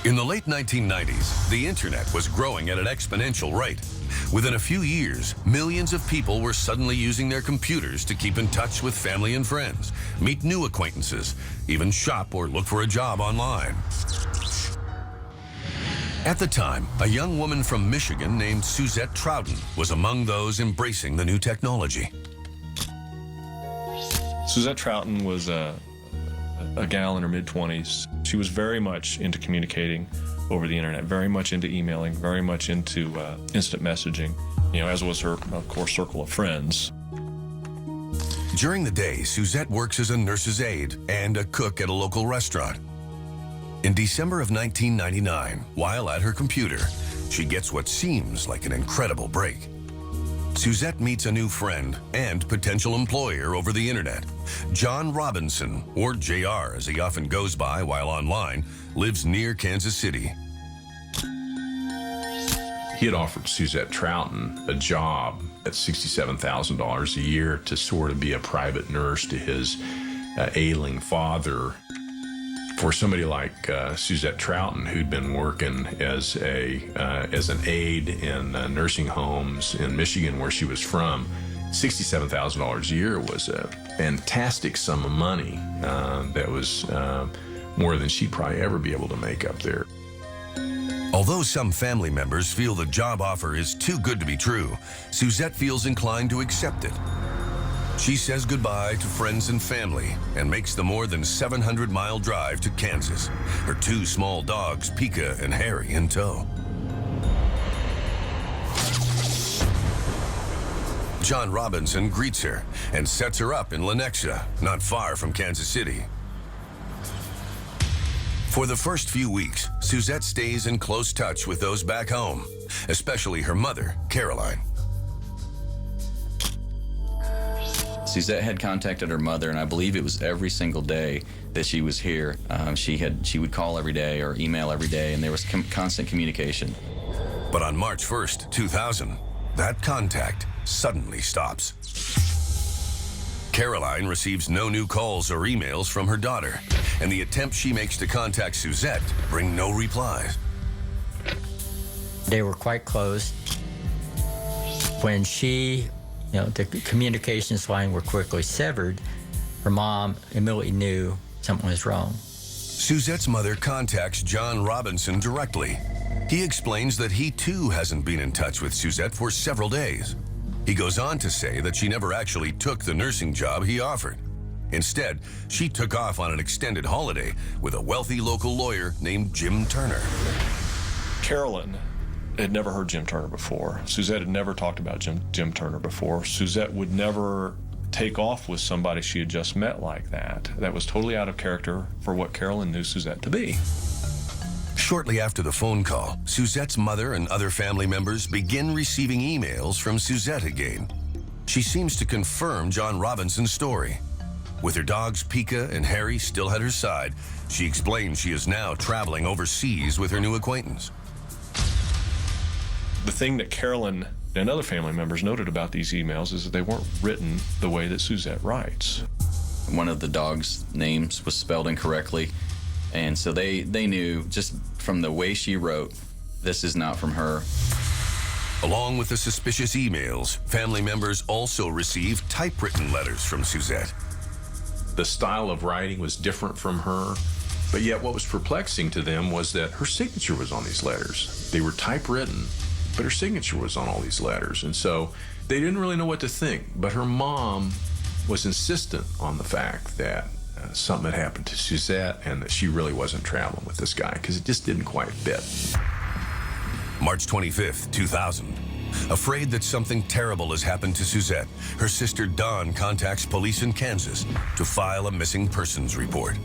In the late 1990s, the internet was growing at an exponential rate. Within a few years, millions of people were suddenly using their computers to keep in touch with family and friends, meet new acquaintances, even shop or look for a job online. At the time, a young woman from Michigan named Suzette Troughton was among those embracing the new technology. Suzette Troughton was a gal in her mid-20s. She was very much into communicating over the internet, very much into emailing, very much into instant messaging, as was her, of course, circle of friends. During the day, Suzette works as a nurse's aide and a cook at a local restaurant. In December of 1999, while at her computer, she gets what seems like an incredible break. Suzette meets a new friend and potential employer over the internet. John Robinson, or JR as he often goes by while online, lives near Kansas City. He had offered Suzette Troughton a job at $67,000 a year to sort of be a private nurse to his ailing father. For somebody like Suzette Troughton, who'd been working as an aide in nursing homes in Michigan, where she was from, $67,000 a year was a fantastic sum of money. That was more than she'd probably ever be able to make up there. Although some family members feel the job offer is too good to be true, Suzette feels inclined to accept it. She says goodbye to friends and family and makes the more than 700-mile drive to Kansas, her two small dogs, Pika and Harry, in tow. John Robinson greets her and sets her up in Lenexa, not far from Kansas City. For the first few weeks, Suzette stays in close touch with those back home, especially her mother, Caroline. Suzette had contacted her mother, and I believe it was every single day that she was here. She would call every day or email every day, and there was constant communication. But on March 1st, 2000, that contact suddenly stops. Caroline receives no new calls or emails from her daughter, and the attempts she makes to contact Suzette bring no replies. They were quite close. When the communications line were quickly severed, her mom immediately knew something was wrong. Suzette's mother contacts John Robinson directly. He explains that he too hasn't been in touch with Suzette for several days. He goes on to say that she never actually took the nursing job he offered. Instead, she took off on an extended holiday with a wealthy local lawyer named Jim Turner. Carolyn had never heard Jim Turner before. Suzette had never talked about Jim Turner before. Suzette would never take off with somebody she had just met like that. That was totally out of character for what Carolyn knew Suzette to be. Shortly after the phone call, Suzette's mother and other family members begin receiving emails from Suzette again. She seems to confirm John Robinson's story. With her dogs Pika and Harry still at her side, she explains she is now traveling overseas with her new acquaintance. The thing that Carolyn and other family members noted about these emails is that they weren't written the way that Suzette writes. One of the dogs' names was spelled incorrectly, and so they knew just from the way she wrote, this is not from her. Along with the suspicious emails, family members also received typewritten letters from Suzette. The style of writing was different from her, but yet what was perplexing to them was that her signature was on these letters. They were typewritten, but her signature was on all these letters, and so they didn't really know what to think. But her mom was insistent on the fact that something had happened to Suzette and that she really wasn't traveling with this guy because it just didn't quite fit. March 25th, 2000. Afraid that something terrible has happened to Suzette, her sister Dawn contacts police in Kansas to file a missing persons report.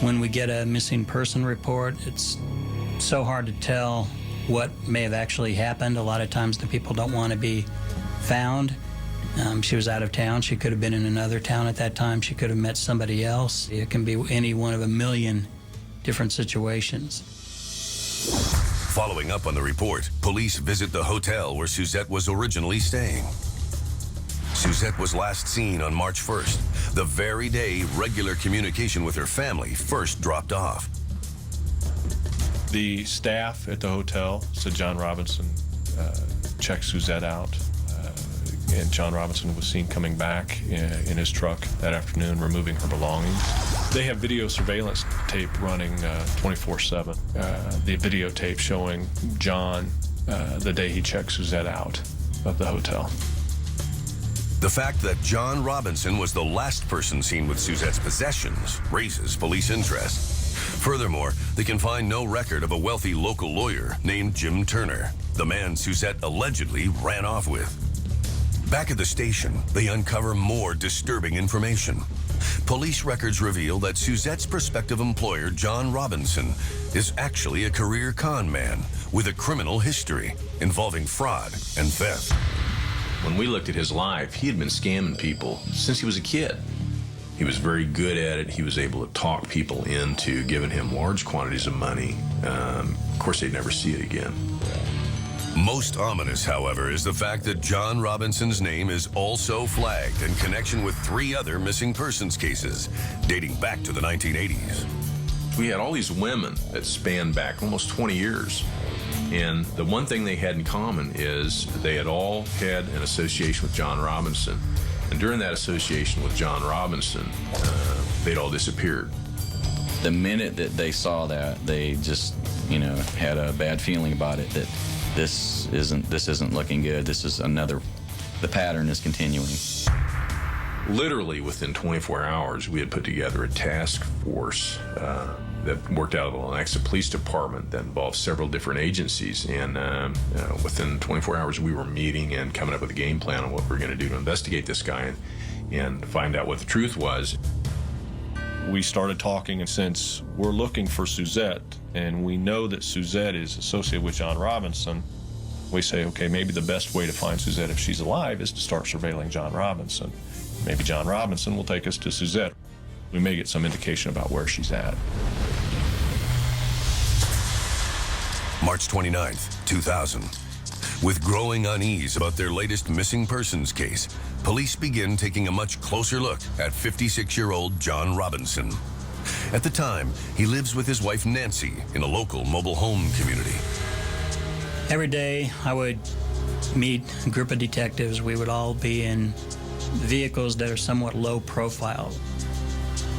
When we get a missing person report, it's so hard to tell what may have actually happened. A lot of times the people don't want to be found. She was out of town. She could have been in another town at that time. She could have met somebody else. It can be any one of a million different situations. Following up on the report, police visit the hotel where Suzette was originally staying. Suzette was last seen on March 1st, the very day regular communication with her family first dropped off. The staff at the hotel said John Robinson checked Suzette out, and John Robinson was seen coming back in his truck that afternoon, removing her belongings. They have video surveillance tape running 24/7. The videotape showing John the day he checked Suzette out of the hotel. The fact that John Robinson was the last person seen with Suzette's possessions raises police interest. Furthermore, they can find no record of a wealthy local lawyer named Jim Turner, the man Suzette allegedly ran off with. Back at the station, they uncover more disturbing information. Police records reveal that Suzette's prospective employer, John Robinson, is actually a career con man with a criminal history involving fraud and theft. When we looked at his life, he had been scamming people since he was a kid. He was very good at it. He was able to talk people into giving him large quantities of money. Of course, they'd never see it again. Most ominous, however, is the fact that John Robinson's name is also flagged in connection with 3 other missing persons cases dating back to the 1980s. We had all these women that spanned back almost 20 years. And the one thing they had in common is they had all had an association with John Robinson. And during that association with John Robinson, they'd all disappeared. The minute that they saw that, they just, had a bad feeling about it, that this isn't looking good. The pattern is continuing. Literally within 24 hours, we had put together a task force that worked out of the Lenexa Police Department that involved several different agencies. And within 24 hours, we were meeting and coming up with a game plan on what we were going to do to investigate this guy and find out what the truth was. We started talking, and since we're looking for Suzette, and we know that Suzette is associated with John Robinson, we say, okay, maybe the best way to find Suzette if she's alive is to start surveilling John Robinson. Maybe John Robinson will take us to Suzette. We may get some indication about where she's at. March 29th, 2000. With growing unease about their latest missing persons case, police begin taking a much closer look at 56-year-old John Robinson. At the time, he lives with his wife Nancy in a local mobile home community. Every day I would meet a group of detectives. We would all be in vehicles that are somewhat low profile.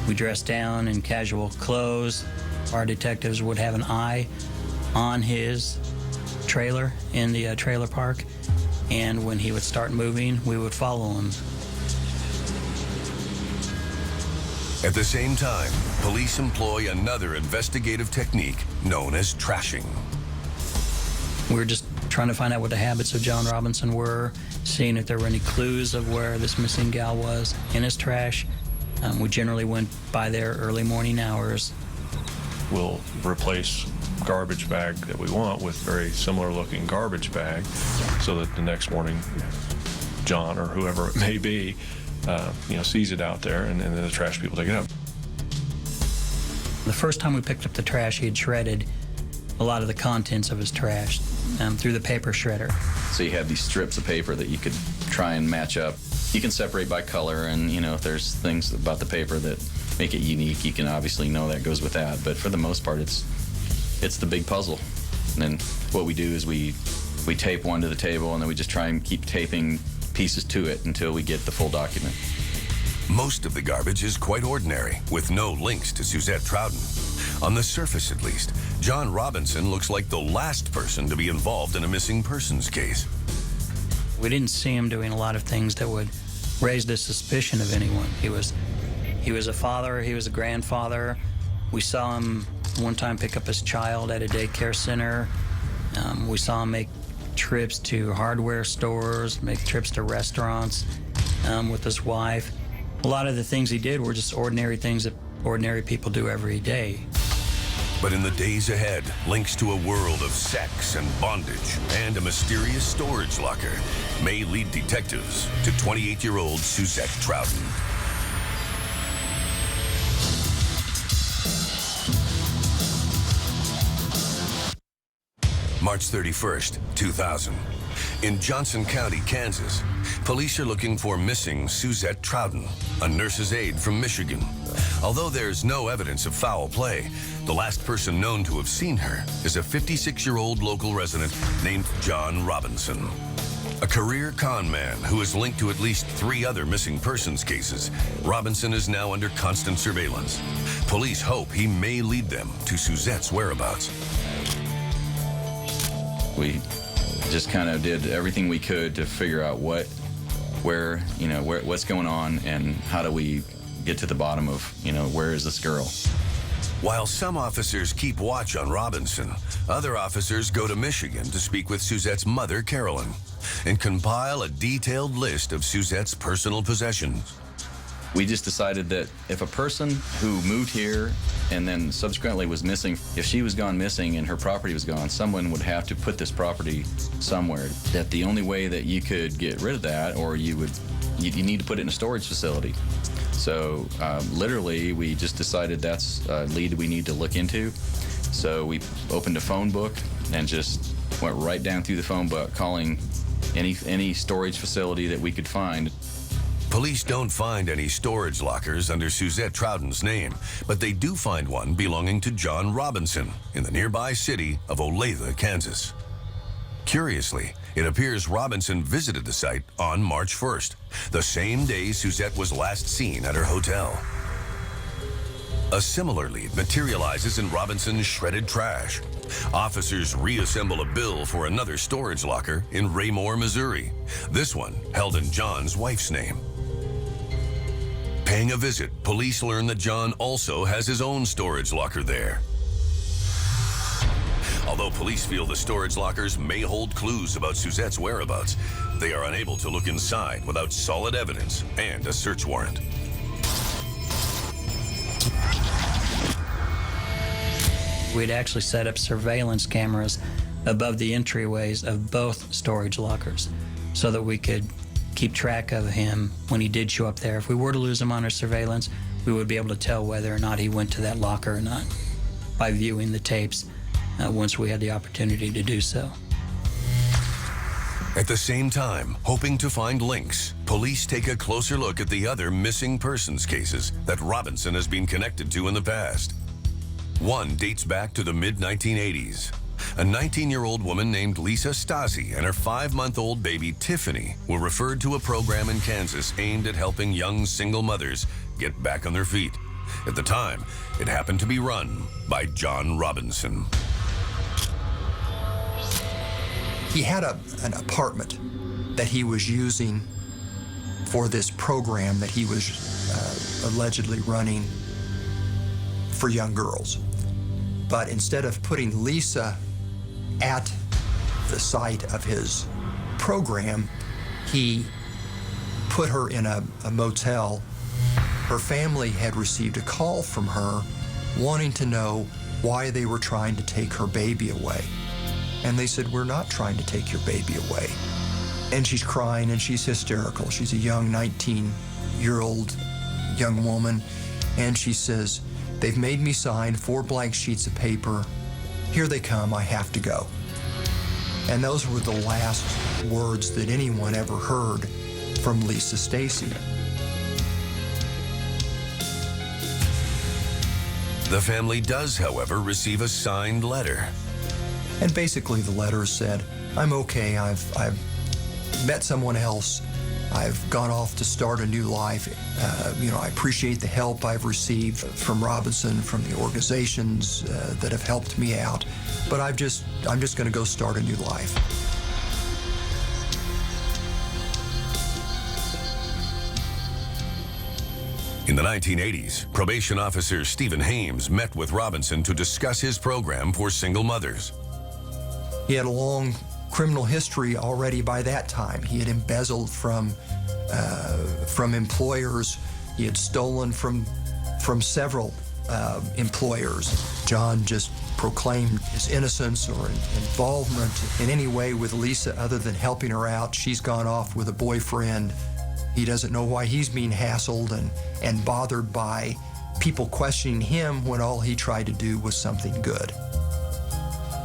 We dress down in casual clothes. Our detectives would have an eye on his trailer in the trailer park, and when he would start moving, we would follow him. At the same time, police employ another investigative technique known as trashing. We were just trying to find out what the habits of John Robinson were, seeing if there were any clues of where this missing gal was in his trash. We generally went by there early morning hours. We'll replace garbage bag that we want with very similar looking garbage bag so that the next morning John or whoever it may be sees it out there, and then the trash people take it up. The first time we picked up the trash, he had shredded a lot of the contents of his trash through the paper shredder. So you have these strips of paper that you could try and match up. You can separate by color, and if there's things about the paper that make it unique, you can obviously know that goes with that. But for the most part, it's the big puzzle. And then what we do is we tape one to the table, and then we just try and keep taping pieces to it until we get the full document. Most of the garbage is quite ordinary, with no links to Suzette Trouten. On the surface, at least, John Robinson looks like the last person to be involved in a missing persons case. We didn't see him doing a lot of things that would raise the suspicion of anyone. He was a father, he was a grandfather. We saw him one time pick up his child at a daycare center. We saw him make trips to hardware stores, make trips to restaurants with his wife. A lot of the things he did were just ordinary things that ordinary people do every day. But in the days ahead, links to a world of sex and bondage and a mysterious storage locker may lead detectives to 28-year-old Suzette Trouten. March 31st, 2000. In Johnson County, Kansas, police are looking for missing Suzette Trouten, a nurse's aide from Michigan. Although there's no evidence of foul play, the last person known to have seen her is a 56-year-old local resident named John Robinson. A career con man who is linked to at least 3 other missing persons cases, Robinson is now under constant surveillance. Police hope he may lead them to Suzette's whereabouts. We just kind of did everything we could to figure out what's going on and how do we get to the bottom of, where is this girl? While some officers keep watch on Robinson, other officers go to Michigan to speak with Suzette's mother, Carolyn, and compile a detailed list of Suzette's personal possessions. We just decided that if a person who moved here and then subsequently was missing, if she was gone missing and her property was gone, someone would have to put this property somewhere. That the only way that you could get rid of that, or you need to put it in a storage facility. So literally, we just decided that's a lead we need to look into. So we opened a phone book and just went right down through the phone book, calling any storage facility that we could find. Police don't find any storage lockers under Suzette Trouten's name, but they do find one belonging to John Robinson in the nearby city of Olathe, Kansas. Curiously, it appears Robinson visited the site on March 1st, the same day Suzette was last seen at her hotel. A similar lead materializes in Robinson's shredded trash. Officers reassemble a bill for another storage locker in Raymore, Missouri. This one held in John's wife's name. Paying a visit, police learn that John also has his own storage locker there. Although police feel the storage lockers may hold clues about Suzette's whereabouts, they are unable to look inside without solid evidence and a search warrant. We'd actually set up surveillance cameras above the entryways of both storage lockers so that we could keep track of him when he did show up there. If we were to lose him on our surveillance, we would be able to tell whether or not he went to that locker or not by viewing the tapes once we had the opportunity to do so. At the same time, hoping to find links, police take a closer look at the other missing persons cases that Robinson has been connected to in the past. One dates back to the mid-1980s. A 19-year-old woman named Lisa Stasi and her 5-month-old baby Tiffany were referred to a program in Kansas aimed at helping young single mothers get back on their feet. At the time, it happened to be run by John Robinson. He had an apartment that he was using for this program that he was allegedly running for young girls. But instead of putting Lisa at the site of his program, he put her in a motel. Her family had received a call from her wanting to know why they were trying to take her baby away. And they said, "We're not trying to take your baby away." And she's crying and she's hysterical. She's a young 19-year-old young woman. And she says, "They've made me sign 4 blank sheets of paper. Here they come, I have to go." And those were the last words that anyone ever heard from Lisa Stasi. The family does, however, receive a signed letter. And basically the letter said, "I'm okay, I've met someone else. I've gone off to start a new life. I appreciate the help I've received from Robinson, from the organizations that have helped me out, but I'm just going to go start a new life." In the 1980s, probation officer Stephen Hames met with Robinson to discuss his program for single mothers. He had a long criminal history already by that time. He had embezzled from employers. He had stolen from several employers. John just proclaimed his innocence or involvement in any way with Lisa other than helping her out. She's gone off with a boyfriend. He doesn't know why he's being hassled and bothered by people questioning him when all he tried to do was something good.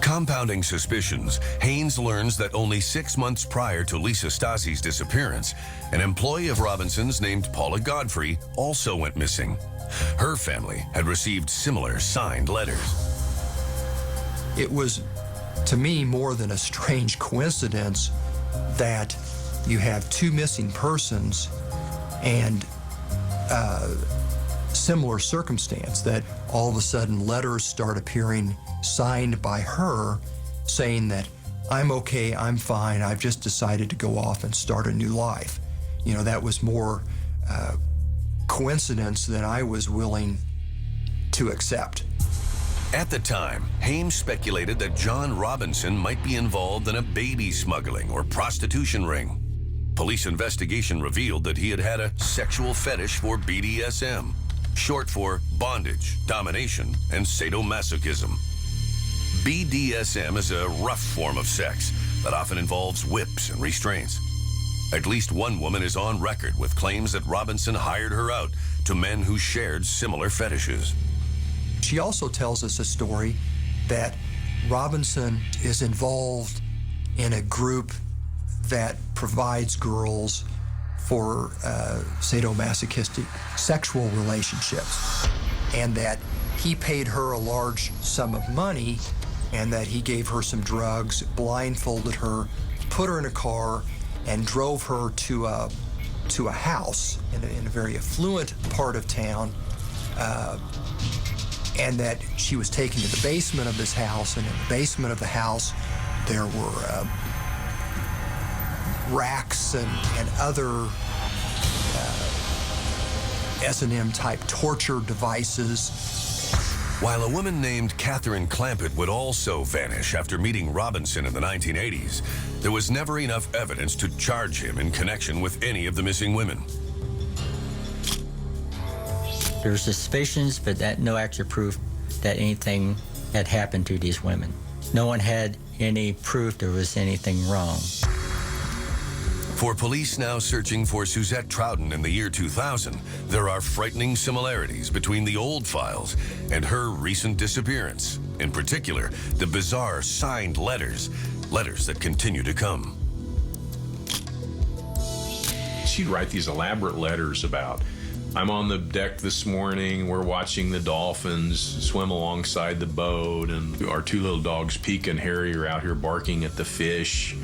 Compounding suspicions, Haynes learns that only 6 months prior to Lisa Stasi's disappearance, an employee of Robinson's named Paula Godfrey also went missing. Her family had received similar signed letters. It was, to me, more than a strange coincidence that you have 2 missing persons and similar circumstance, that all of a sudden letters start appearing signed by her saying that I'm okay, I'm fine, I've just decided to go off and start a new life. You know, that was more coincidence than I was willing to accept. At the time, Haynes speculated that John Robinson might be involved in a baby smuggling or prostitution ring. Police investigation revealed that he had had a sexual fetish for BDSM, short for bondage, domination, and sadomasochism. BDSM is a rough form of sex that often involves whips and restraints. At least one woman is on record with claims that Robinson hired her out to men who shared similar fetishes. She also tells us a story that Robinson is involved in a group that provides girls for sadomasochistic sexual relationships, and that he paid her a large sum of money, and that he gave her some drugs, blindfolded her, put her in a car, and drove her to a house in a very affluent part of town, and that she was taken to the basement of this house, and in the basement of the house there were racks and other S&M type torture devices. While a woman named Catherine Clampett would also vanish after meeting Robinson in the 1980s, there was never enough evidence to charge him in connection with any of the missing women. There were suspicions, but no actual proof that anything had happened to these women. No one had any proof there was anything wrong. For police now searching for Suzette Trouten in the year 2000, there are frightening similarities between the old files and her recent disappearance. In particular, the bizarre signed letters that continue to come. She'd write these elaborate letters about, I'm on the deck this morning, we're watching the dolphins swim alongside the boat, and our 2 little dogs, Pika and Harry, are out here barking at the fish.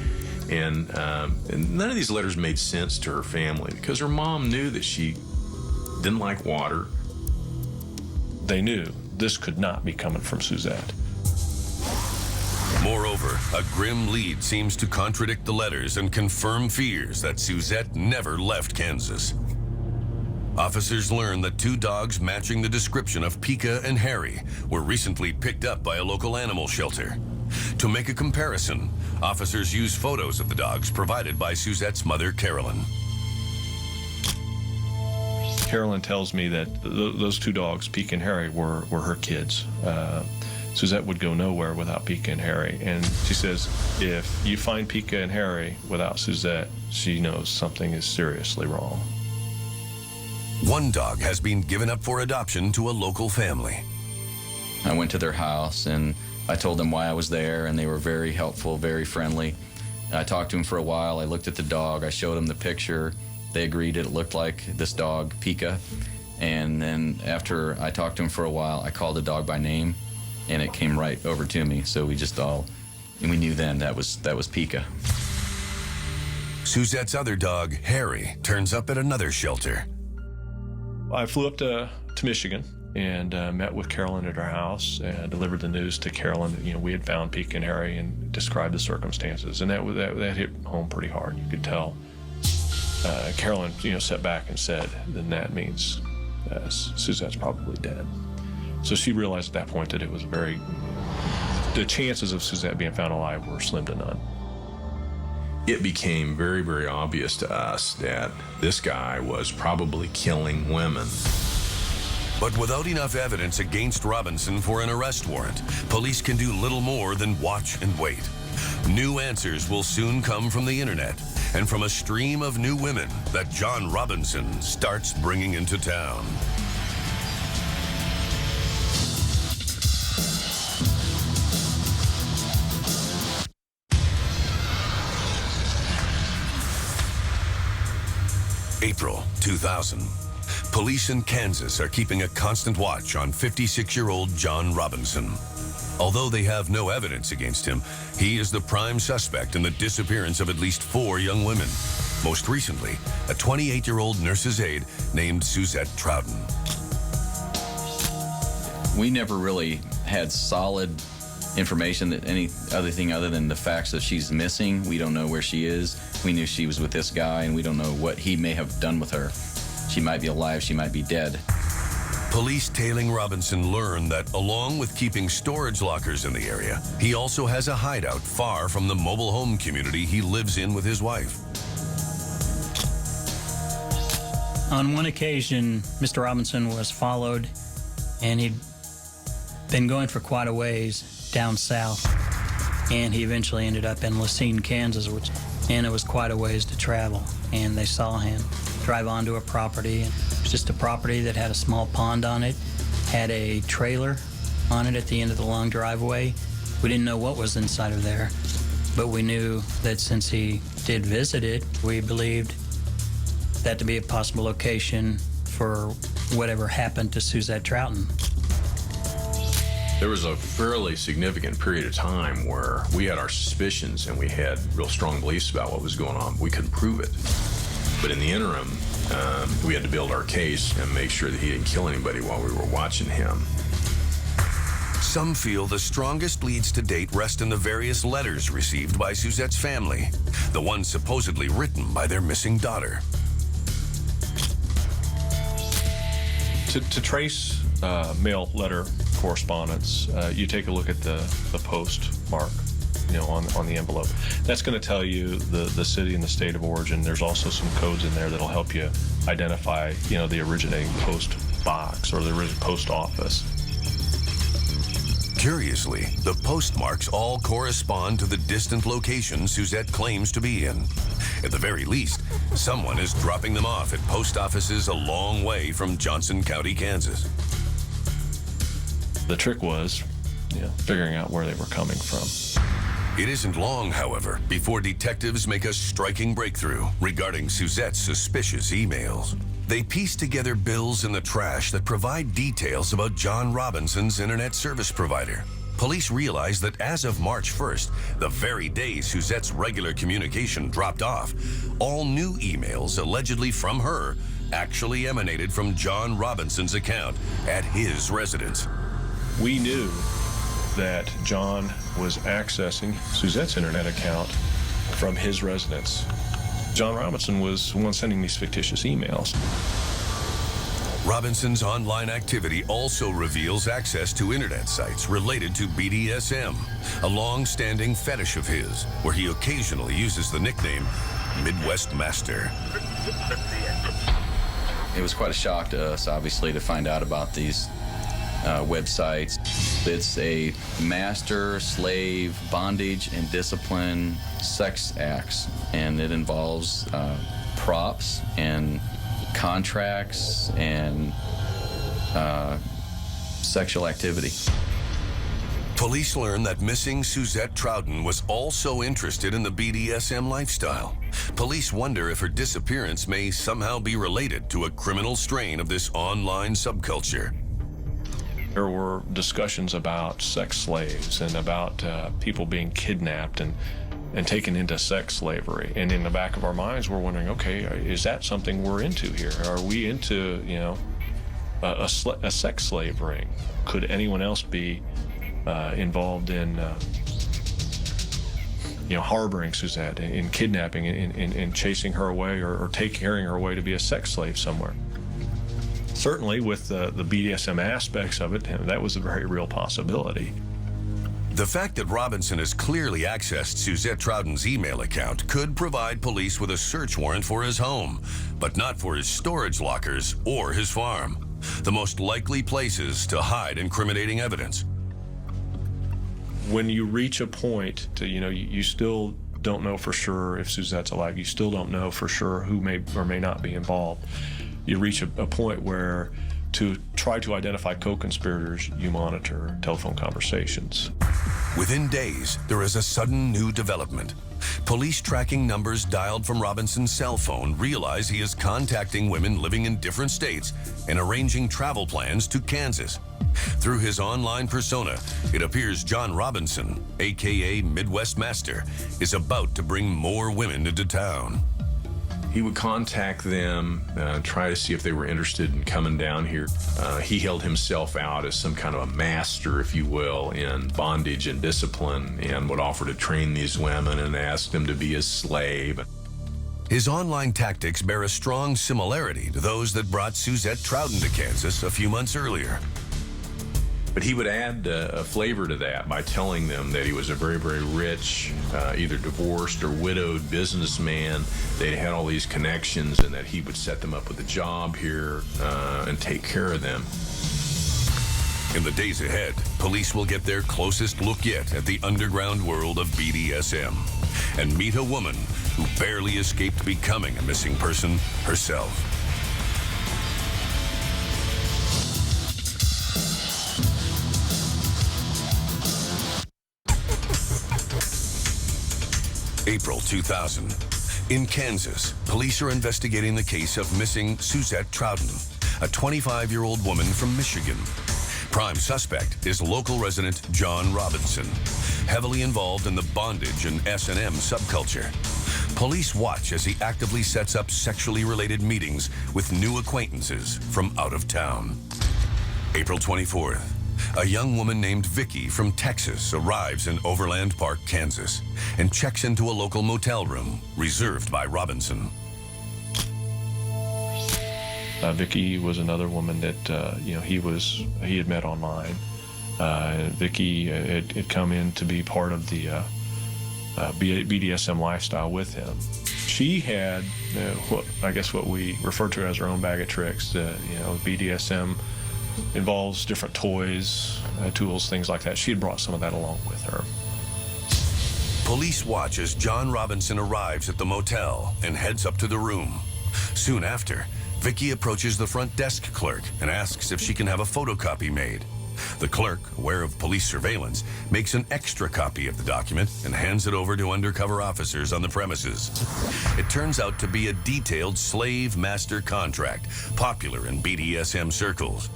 And none of these letters made sense to her family because her mom knew that she didn't like water. They knew this could not be coming from Suzette. Moreover, a grim lead seems to contradict the letters and confirm fears that Suzette never left Kansas. Officers learned that 2 dogs matching the description of Pika and Harry were recently picked up by a local animal shelter. To make a comparison, officers used photos of the dogs provided by Suzette's mother, Carolyn. Carolyn tells me that those 2 dogs, Pika and Harry, were her kids. Suzette would go nowhere without Pika and Harry. And she says, if you find Pika and Harry without Suzette, she knows something is seriously wrong. One dog has been given up for adoption to a local family. I went to their house and I told them why I was there, and they were very helpful, very friendly. I talked to them for a while. I looked at the dog. I showed them the picture. They agreed it looked like this dog, Pika. And then after I talked to them for a while, I called the dog by name, and it came right over to me. So we knew then that was Pika. Suzette's other dog, Harry, turns up at another shelter. I flew up to Michigan and met with Carolyn at her house and delivered the news to Carolyn that, we had found Pika and Harry and described the circumstances. And that hit home pretty hard. You could tell. Carolyn, sat back and said, then that means Suzette's probably dead. So she realized at that point that it was the chances of Suzette being found alive were slim to none. It became very, very obvious to us that this guy was probably killing women. But without enough evidence against Robinson for an arrest warrant, police can do little more than watch and wait. New answers will soon come from the internet and from a stream of new women that John Robinson starts bringing into town. April 2000, police in Kansas are keeping a constant watch on 56-year-old John Robinson. Although they have no evidence against him, he is the prime suspect in the disappearance of at least 4 young women. Most recently, a 28-year-old nurse's aide named Suzette Troughton. We never really had solid information that any other thing other than the facts that she's missing. We don't know where she is. We knew she was with this guy, and we don't know what he may have done with her. She might be alive, she might be dead. Police tailing Robinson learned that along with keeping storage lockers in the area, he also has a hideout far from the mobile home community he lives in with his wife. On one occasion, Mr. Robinson was followed, and he'd been going for quite a ways down south, and he eventually ended up in Lacine, Kansas, and it was quite a ways to travel. And they saw him drive onto a property. It was just a property that had a small pond on it, had a trailer on it at the end of the long driveway. We didn't know what was inside of there, but we knew that since he did visit it, we believed that to be a possible location for whatever happened to Suzette Troughton. There was a fairly significant period of time where we had our suspicions and we had real strong beliefs about what was going on. We couldn't prove it. But in the interim, we had to build our case and make sure that he didn't kill anybody while we were watching him. Some feel the strongest leads to date rest in the various letters received by Suzette's family, the ones supposedly written by their missing daughter. To trace mail letter correspondence, you take a look at the postmark, on the envelope. That's going to tell you the city and the state of origin. There's also some codes in there that'll help you identify, the originating post box or the original post office. Curiously, the postmarks all correspond to the distant location Suzette claims to be in. At the very least, someone is dropping them off at post offices a long way from Johnson County, Kansas. The trick was, figuring out where they were coming from. It isn't long, however, before detectives make a striking breakthrough regarding Suzette's suspicious emails. They piece together bills in the trash that provide details about John Robinson's internet service provider. Police realize that as of March 1st, the very day Suzette's regular communication dropped off, all new emails allegedly from her actually emanated from John Robinson's account at his residence. We knew that John was accessing Suzette's internet account from his residence. John Robinson was the one sending these fictitious emails. Robinson's online activity also reveals access to internet sites related to BDSM, a long-standing fetish of his, where he occasionally uses the nickname Midwest Master. It was quite a shock to us, obviously, to find out about these websites. It's a master-slave bondage and discipline sex acts, and it involves props and contracts and sexual activity. Police learn that missing Suzette Troughton was also interested in the BDSM lifestyle. Police wonder if her disappearance may somehow be related to a criminal strain of this online subculture. There were discussions about sex slaves and about people being kidnapped and taken into sex slavery. And in the back of our minds, we're wondering, okay, is that something we're into here? Are we into, a sex slave ring? Could anyone else be involved in, harboring Suzette, in kidnapping, in chasing her away or carrying her away to be a sex slave somewhere? Certainly with the BDSM aspects of it, that was a very real possibility. The fact that Robinson has clearly accessed Suzette Troughton's email account could provide police with a search warrant for his home, but not for his storage lockers or his farm, the most likely places to hide incriminating evidence. When you reach a point to, you still don't know for sure if Suzette's alive. You still don't know for sure who may or may not be involved. You reach a point where To try to identify co-conspirators, you monitor telephone conversations. Within days, there is a sudden new development. Police tracking numbers dialed from Robinson's cell phone realize he is contacting women living in different states and arranging travel plans to Kansas. Through his online persona, it appears John Robinson, aka Midwest Master, is about to bring more women into town. He would contact them, try to see if they were interested in coming down here. He held himself out as some kind of a master, if you will, in bondage and discipline, and would offer to train these women and ask them to be his slave. His online tactics bear a strong similarity to those that brought Suzette Trouten to Kansas a few months earlier. But he would add a flavor to that by telling them that he was a very, very rich, either divorced or widowed businessman. They had all these connections, and that he would set them up with a job here and take care of them. In the days ahead, police will get their closest look yet at the underground world of BDSM and meet a woman who barely escaped becoming a missing person herself. April 2000. In Kansas, police are investigating the case of missing Suzette Trouten, a 25-year-old woman from Michigan. Prime suspect is local resident John Robinson, heavily involved in the bondage and S&M subculture. Police watch as he actively sets up sexually related meetings with new acquaintances from out of town. April 24th. A young woman named Vicky from Texas arrives in Overland Park, Kansas, and checks into a local motel room reserved by Robinson. Vicky was another woman that he had met online. Vicky had come in to be part of the BDSM lifestyle with him. She had what we refer to as her own bag of tricks. BDSM involves different toys, tools, things like that. She had brought some of that along with her. Police watch as John Robinson arrives at the motel and heads up to the room. Soon after, Vicky approaches the front desk clerk and asks if she can have a photocopy made. The clerk, aware of police surveillance, makes an extra copy of the document and hands it over to undercover officers on the premises. It turns out to be a detailed slave-master contract, popular in BDSM circles.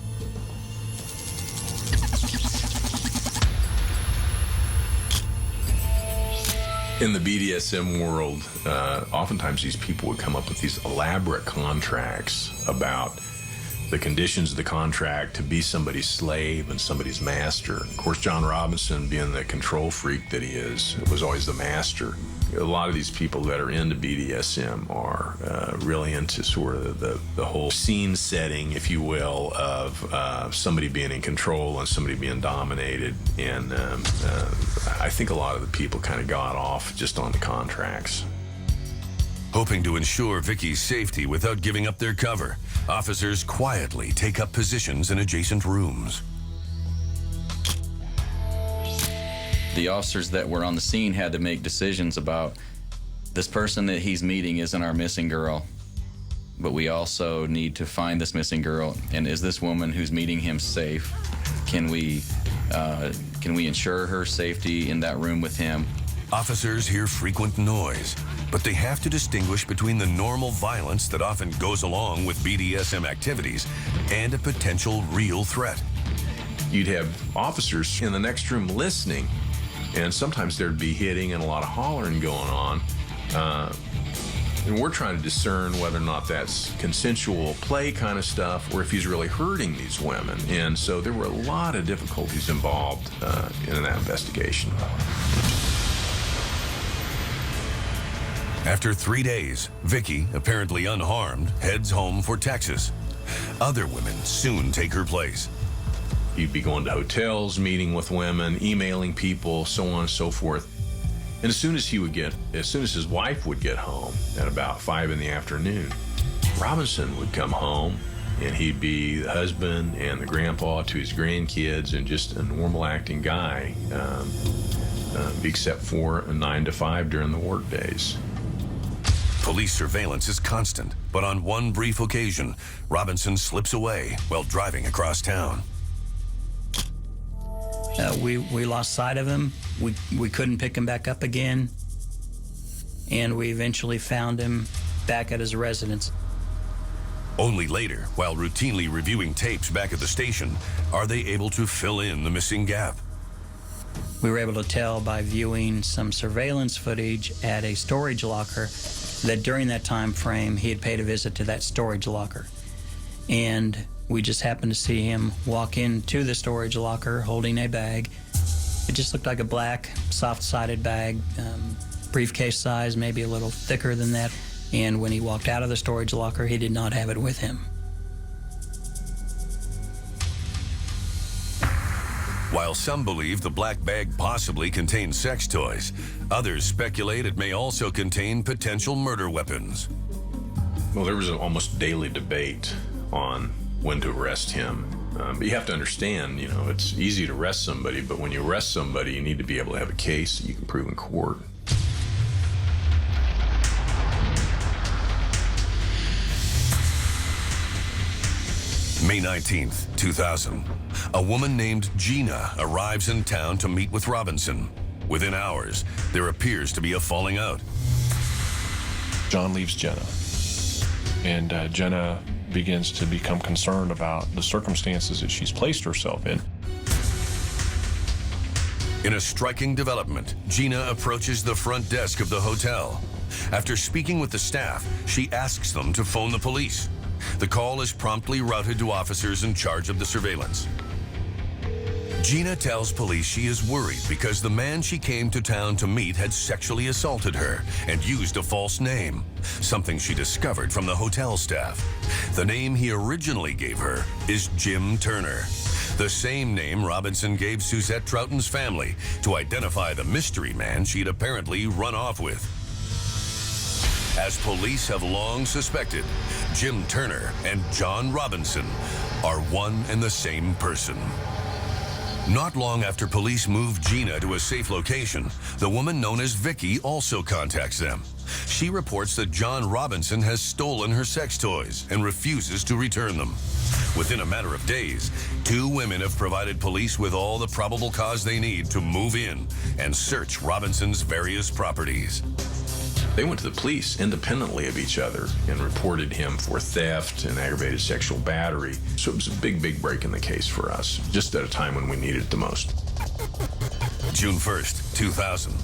In the BDSM world, oftentimes these people would come up with these elaborate contracts about the conditions of the contract to be somebody's slave and somebody's master. Of course, John Robinson, being the control freak that he is, was always the master. A lot of these people that are into BDSM are really into sort of the whole scene setting, if you will, of somebody being in control and somebody being dominated. And I think a lot of the people kind of got off just on the contracts. Hoping to ensure Vicky's safety without giving up their cover, officers quietly take up positions in adjacent rooms. The officers that were on the scene had to make decisions about this person that he's meeting isn't our missing girl, but we also need to find this missing girl. And is this woman who's meeting him safe? Can we ensure her safety in that room with him? Officers hear frequent noise, but they have to distinguish between the normal violence that often goes along with BDSM activities and a potential real threat. You'd have officers in the next room listening, and sometimes there'd be hitting and a lot of hollering going on. And we're trying to discern whether or not that's consensual play kind of stuff or if he's really hurting these women. And so there were a lot of difficulties involved in that investigation. After 3 days, Vicky, apparently unharmed, heads home for Texas. Other women soon take her place. He'd be going to hotels, meeting with women, emailing people, so on and so forth. And as soon as his wife would get home at about 5 in the afternoon, Robinson would come home and he'd be the husband and the grandpa to his grandkids and just a normal acting guy, except for a 9 to 5 during the work days. Police surveillance is constant, but on one brief occasion, Robinson slips away while driving across town. We lost sight of him. We couldn't pick him back up again. And we eventually found him back at his residence. Only later, while routinely reviewing tapes back at the station, are they able to fill in the missing gap. We were able to tell by viewing some surveillance footage at a storage locker that during that time frame he had paid a visit to that storage locker. And we just happened to see him walk into the storage locker holding a bag. It just looked like a black, soft-sided bag, briefcase size, maybe a little thicker than that. And when he walked out of the storage locker, he did not have it with him. While some believe the black bag possibly contained sex toys, others speculate it may also contain potential murder weapons. Well, there was an almost daily debate on when to arrest him. But you have to understand, it's easy to arrest somebody, but when you arrest somebody, you need to be able to have a case that you can prove in court. May 19th, 2000. A woman named Gina arrives in town to meet with Robinson. Within hours, there appears to be a falling out. John leaves Jenna, and Jenna begins to become concerned about the circumstances that she's placed herself in. In a striking development, Gina approaches the front desk of the hotel. After speaking with the staff, she asks them to phone the police. The call is promptly routed to officers in charge of the surveillance. Gina tells police she is worried because the man she came to town to meet had sexually assaulted her and used a false name, something she discovered from the hotel staff. The name he originally gave her is Jim Turner, the same name Robinson gave Suzette Troughton's family to identify the mystery man she'd apparently run off with. As police have long suspected, Jim Turner and John Robinson are one and the same person. Not long after police move Gina to a safe location, the woman known as Vicky also contacts them. She reports that John Robinson has stolen her sex toys and refuses to return them. Within a matter of days, two women have provided police with all the probable cause they need to move in and search Robinson's various properties. They went to the police independently of each other and reported him for theft and aggravated sexual battery. So it was a big, big break in the case for us, just at a time when we needed it the most. June 1st, 2000.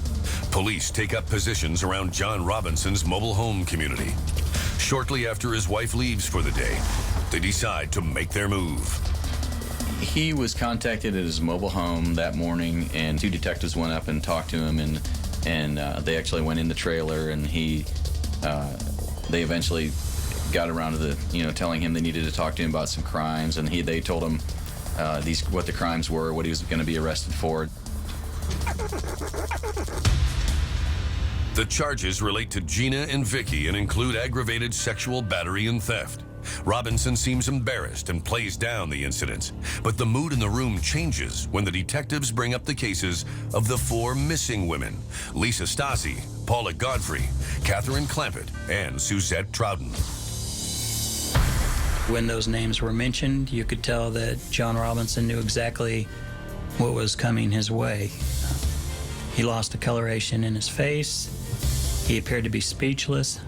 Police take up positions around John Robinson's mobile home community. Shortly after his wife leaves for the day, they decide to make their move. He was contacted at his mobile home that morning, and two detectives went up and talked to him, and they actually went in the trailer, and they eventually got around to telling him they needed to talk to him about some crimes, and they told him what the crimes were, what he was going to be arrested for. The charges relate to Gina and Vicky and include aggravated sexual battery and theft. Robinson seems embarrassed and plays down the incidents, but the mood in the room changes when the detectives bring up the cases of the four missing women: Lisa Stasi, Paula Godfrey, Catherine Clampett, and Suzette Troughton. When those names were mentioned, you could tell that John Robinson knew exactly what was coming his way. He lost the coloration in his face, he appeared to be speechless,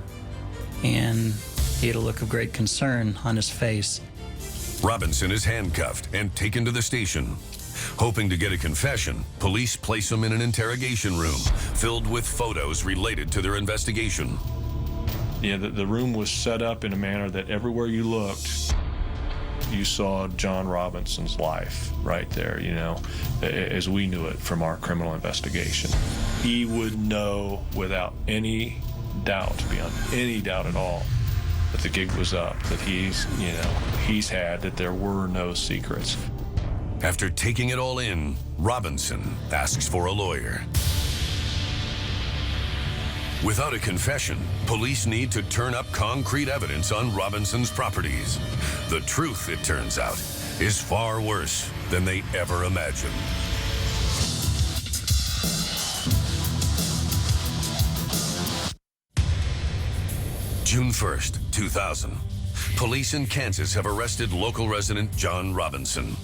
and he had a look of great concern on his face. Robinson is handcuffed and taken to the station. Hoping to get a confession, police place him in an interrogation room filled with photos related to their investigation. Yeah, the room was set up in a manner that everywhere you looked, you saw John Robinson's life right there, as we knew it from our criminal investigation. He would know without any doubt, beyond any doubt at all, that the gig was up, that that there were no secrets. After taking it all in, Robinson asks for a lawyer. Without a confession, police need to turn up concrete evidence on Robinson's properties. The truth, it turns out, is far worse than they ever imagined. June 1st, 2000. Police in Kansas have arrested local resident John Robinson.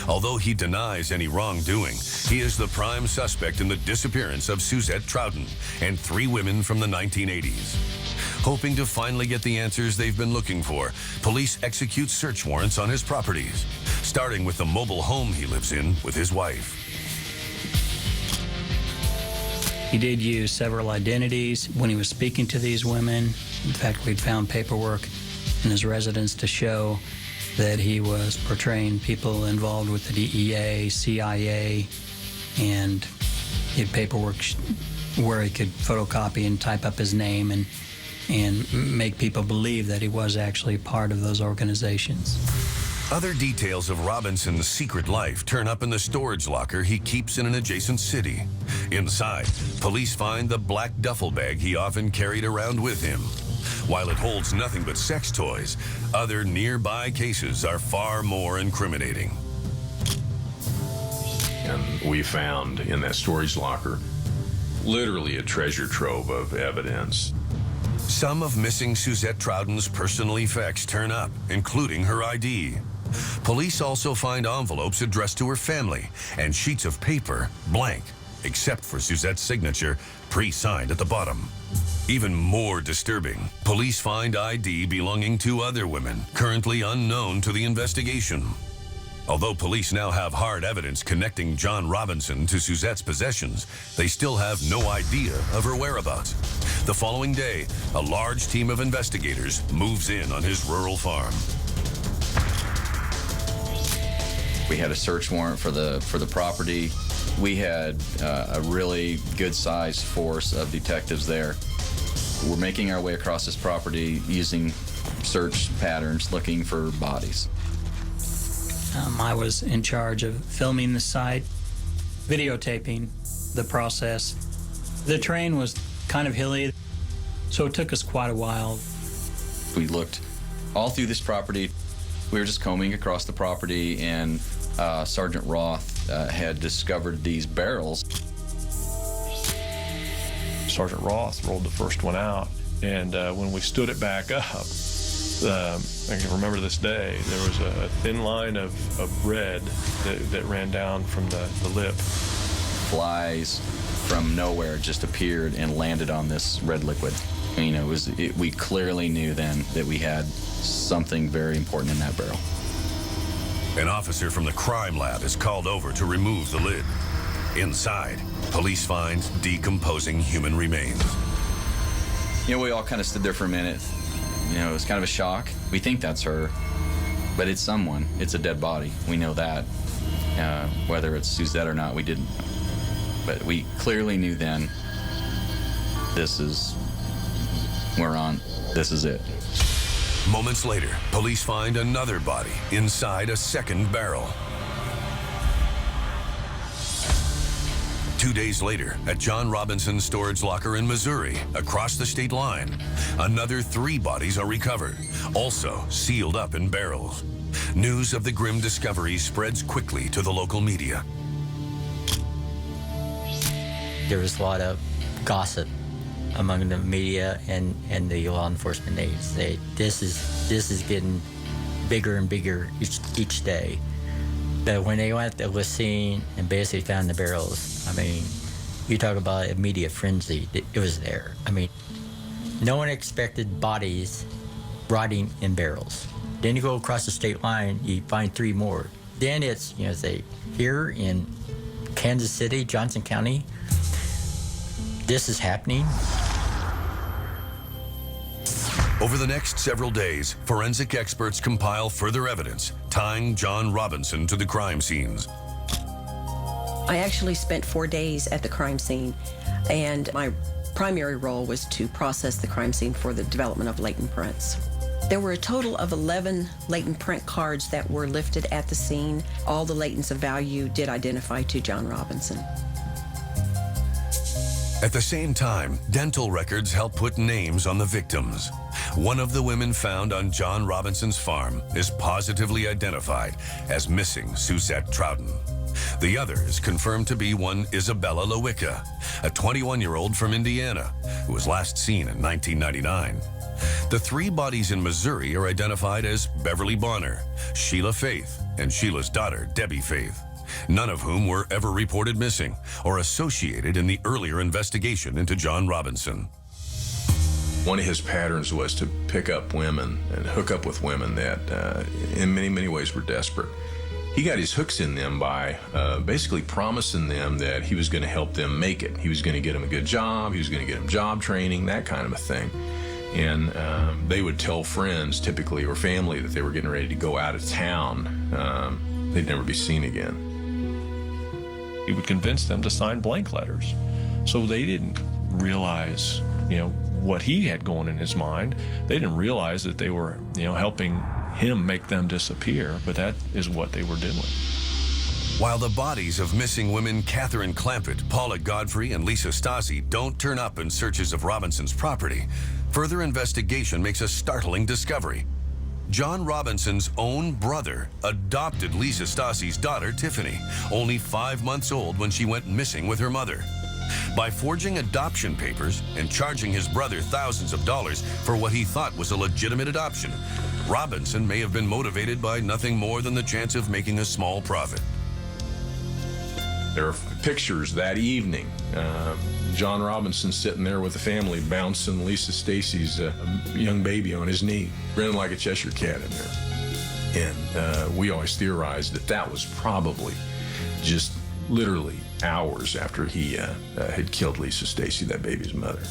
Although he denies any wrongdoing, he is the prime suspect in the disappearance of Suzette Troughton and 3 women from the 1980s. Hoping to finally get the answers they've been looking for, police execute search warrants on his properties, starting with the mobile home he lives in with his wife. He did use several identities when he was speaking to these women. In fact, we'd found paperwork in his residence to show that he was portraying people involved with the DEA, CIA, and he had paperwork where he could photocopy and type up his name and make people believe that he was actually part of those organizations. Other details of Robinson's secret life turn up in the storage locker he keeps in an adjacent city. Inside, police find the black duffel bag he often carried around with him. While it holds nothing but sex toys, other nearby cases are far more incriminating. And we found in that storage locker literally a treasure trove of evidence. Some of missing Suzette Troughton's personal effects turn up, including her ID. Police also find envelopes addressed to her family and sheets of paper blank, except for Suzette's signature, pre-signed at the bottom. Even more disturbing, police find ID belonging to other women, currently unknown to the investigation. Although police now have hard evidence connecting John Robinson to Suzette's possessions, they still have no idea of her whereabouts. The following day, a large team of investigators moves in on his rural farm. We had a search warrant for the property. We had a really good-sized force of detectives there. We're making our way across this property using search patterns, looking for bodies. I was in charge of filming the site, videotaping the process. The terrain was kind of hilly, so it took us quite a while. We looked all through this property. We were just combing across the property, and Sergeant Roth had discovered these barrels. Sergeant Roth rolled the first one out, and when we stood it back up, I can remember this day, there was a thin line of red that ran down from the lip. Flies from nowhere just appeared and landed on this red liquid. And, you know, we clearly knew then that we had something very important in that barrel. An officer from the crime lab is called over to remove the lid. Inside, police find decomposing human remains. You know, we all kind of stood there for a minute. You know, it was kind of a shock. We think that's her, but it's someone. It's a dead body. We know that. Whether it's Suzette or not, we didn't. But we clearly knew then, this is it. Moments later, police find another body inside a second barrel. 2 days later, at John Robinson's storage locker in Missouri, across the state line, another 3 bodies are recovered, also sealed up in barrels. News of the grim discovery spreads quickly to the local media. There was a lot of gossip among the media and the law enforcement aides. This is getting bigger and bigger each day. But when they went to the scene and basically found the barrels, I mean, you talk about a media frenzy. It was there. I mean, no one expected bodies rotting in barrels. Then you go across the state line, you find 3 more. Then it's, you know, say, here in Kansas City, Johnson County, this is happening. Over the next several days, forensic experts compile further evidence tying John Robinson to the crime scenes. I actually spent 4 days at the crime scene, and my primary role was to process the crime scene for the development of latent prints. There were a total of 11 latent print cards that were lifted at the scene. All the latents of value did identify to John Robinson. At the same time, dental records help put names on the victims. One of the women found on John Robinson's farm is positively identified as missing Suzette Troughton. The other is confirmed to be one Isabella Lewicka, a 21-year-old from Indiana, who was last seen in 1999. The 3 bodies in Missouri are identified as Beverly Bonner, Sheila Faith, and Sheila's daughter, Debbie Faith, none of whom were ever reported missing or associated in the earlier investigation into John Robinson. One of his patterns was to pick up women and hook up with women that in many, many ways were desperate. He got his hooks in them by basically promising them that he was going to help them make it. He was going to get them a good job, he was going to get them job training, that kind of a thing. And they would tell friends, typically, or family, that they were getting ready to go out of town. They'd never be seen again. He would convince them to sign blank letters. So they didn't realize, what he had going in his mind. They didn't realize that they were, helping him make them disappear, but that is what they were doing. While the bodies of missing women Catherine Clampett, Paula Godfrey, and Lisa Stasi don't turn up in searches of Robinson's property, further investigation makes a startling discovery. John Robinson's own brother adopted Lisa Stasi's daughter, Tiffany, only 5 months old when she went missing with her mother. By forging adoption papers and charging his brother thousands of dollars for what he thought was a legitimate adoption, Robinson may have been motivated by nothing more than the chance of making a small profit. There are pictures that evening. John Robinson sitting there with the family, bouncing Lisa Stacy's young baby on his knee, grinning like a Cheshire cat in there. And we always theorized that that was probably just literally hours after he had killed Lisa Stacy, that baby's mother.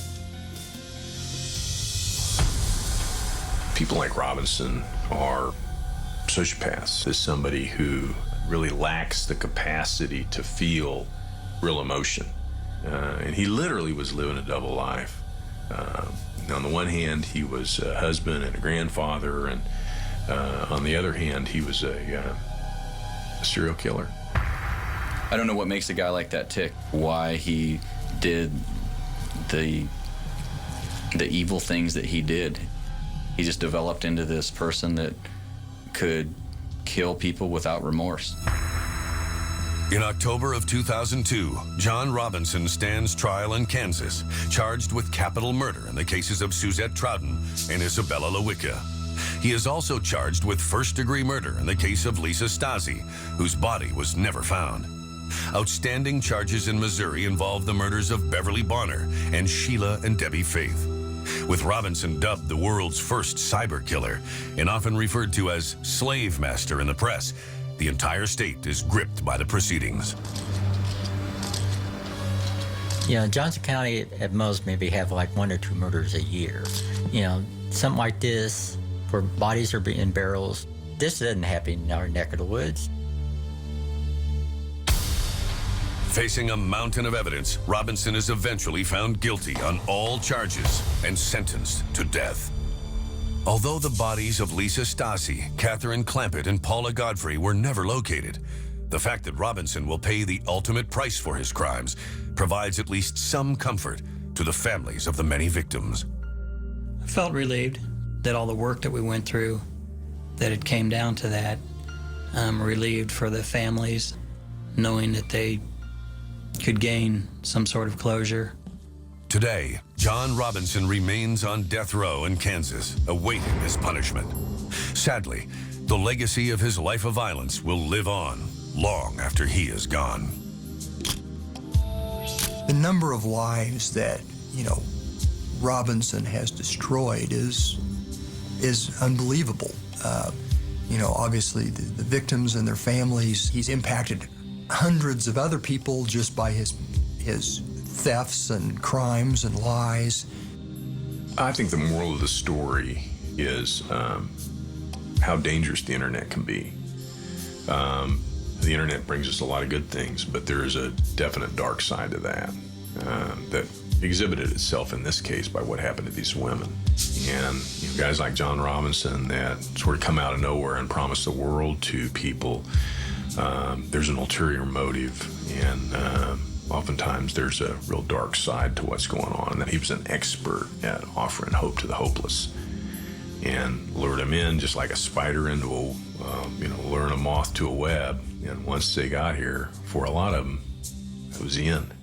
People like Robinson are sociopaths. Is somebody who really lacks the capacity to feel real emotion. And he literally was living a double life. On the one hand, he was a husband and a grandfather, and on the other hand, he was a serial killer. I don't know what makes a guy like that tick, why he did the evil things that he did. He just developed into this person that could kill people without remorse. In October of 2002, John Robinson stands trial in Kansas, charged with capital murder in the cases of Suzette Trouten and Isabella Lewicka. He is also charged with first-degree murder in the case of Lisa Stasi, whose body was never found. Outstanding charges in Missouri involve the murders of Beverly Bonner and Sheila and Debbie Faith. With Robinson dubbed the world's first cyber killer and often referred to as slave master in the press, the entire state is gripped by the proceedings. Johnson County at most maybe have like 1 or 2 murders a year. Something like this, where bodies are in barrels, this doesn't happen in our neck of the woods. Facing a mountain of evidence, Robinson is eventually found guilty on all charges and sentenced to death. Although the bodies of Lisa Stasi, Catherine Clampett, and Paula Godfrey were never located, the fact that Robinson will pay the ultimate price for his crimes provides at least some comfort to the families of the many victims. I felt relieved that all the work that we went through, that it came down to that. I'm relieved for the families, knowing that they could gain some sort of closure. Today, John Robinson remains on death row in Kansas, awaiting his punishment. Sadly, the legacy of his life of violence will live on long after he is gone. The number of lives that, Robinson has destroyed is unbelievable. Obviously the victims and their families, he's impacted hundreds of other people just by his thefts and crimes and lies. I think the moral of the story is how dangerous the internet can be. The internet brings us a lot of good things, but there is a definite dark side to that that exhibited itself in this case by what happened to these women. And guys like John Robinson that sort of come out of nowhere and promise the world to people. There's an ulterior motive, and oftentimes there's a real dark side to what's going on. And he was an expert at offering hope to the hopeless, and lured them in just like a spider into luring a moth to a web. And once they got here, for a lot of them, it was the end.